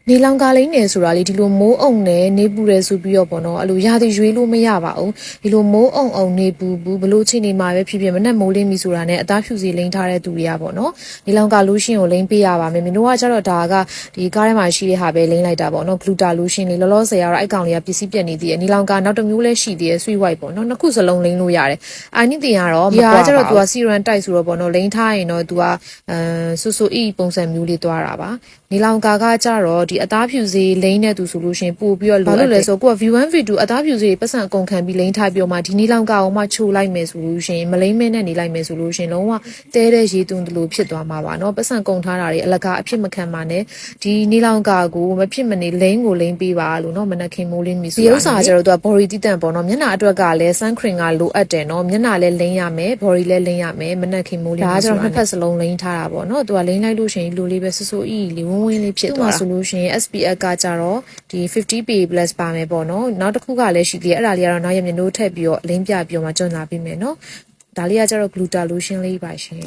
နေလောင်ကလေးနယ်ဆိုတာလေဒီလိုမိုးအုံနဲ့နေပူရဲဆိုပြီးတော့ပေါ့နော်အဲ့လိုရာသီရွေးလို့မရပါဘူးဒီလိုမိုးအုံနေပူဘူးဘလို့ချိန်နေမှာပဲဖြစ်ဖြစ်မနဲ့မိုးလင်းပြီဆိုတာနဲ့အသားဖြူစီလိမ့်ထားတဲ့သူတွေကပေါ့နော်နေလောင်ကလူးရှင်ကိုလိမ့်ပေးရပါမယ်မင်းတို့ကကျတော့ဒါကဒီကားထဲမှာရှိတဲ့ဟာပဲလိမ့်လိုက်တာပေါ့နော်ဂလူတာလူးရှင်လေးလောလောဆယ်ကတော့အဲ့ကောင်လေးကပစ္စည်းပြက်နေသေးတယ်နေလောင်ကနောက်တစ်မျိုးလဲရှိသေးတယ် sweet white ပေါ့နော်နှစ်ခုစလုံးလိမ့်လို့ရတယ်အိုင်နိတင်ကတော့မကွာပါဘူးဒီကကျတော့ तू က serum တိုက်ဆိုတော့ပေါ့နော်လိမ့်ထားရင်တော့ तू ကဆူဆူအီပုံစံမျိုးလေးသွားတာပါနေလောင်ကကျတော့ဒီအသားဖြူစီလိမ့်တဲ့သူဆိုလို့ရှင်ပို့ပြီးတော့ဘာလို့လဲဆိုကိုက V1 V2 အသားဖြူစီပတ်စံအကုန်ခံပြီးလိမ့်ထားပြီးတော့မှဒီနေလောင်ကအောင်မှချိုလိုက်မယ်ဆိုလို့ရှင်မလိမ့်မဲနဲ့နေလိုက်မယ်ဆိုလို့ရှင်လုံးဝတဲတဲ့ရေသွန်းတလို့ဖြစ်သွားမှာပါเนาะပတ်စံကုန်ထားတာတွေအလကားအဖြစ်မခံပါနဲ့ဒီနေလောင်ကကိုမဖြစ်မနေလိမ့်ကိုလိမ့်ပေးပါလို့เนาะမနက်ခင်းမိုးလင်းပြီဆိုတာဒီဥစ္စာကျတော့သူက body တိတန့်ပေါ့เนาะမျက်နှာအတွက်ကလည်း sun cream ကလိုအပ်တယ်เนาะမျက်နှာလည်းလိမ့်ရမယ် body လည်းလိမ့်ရမယ်မနက်ခင်းမိုးလင်းပြီဆိုတာဒါကျတော့နှစ်ဖက်စလုံးလိမ့်ထားတာပေါ့เนาะသူကလိမ့်လိုက်လို့ရှင်လူလေးပဲဆူဆူအီလေးဝင်းဝင်းလေးဖြစ်သွားတာဆိုလို့ရှင် SPF ကကြတော့ဒီ 50PA+ ပါမယ်ပေါ့နော်နောက်တစ်ခုကလည်းရှိသေးတယ်အဲ့ဒါလေးကတော့နောက်ရမြင်တို့ထည့်ပြီးတော့လိမ့်ပြပြီးတော့မှကြော်ညာပေးမယ်နော်ဒါလေးကကြတော့ gluta lotion လေးပါရှင်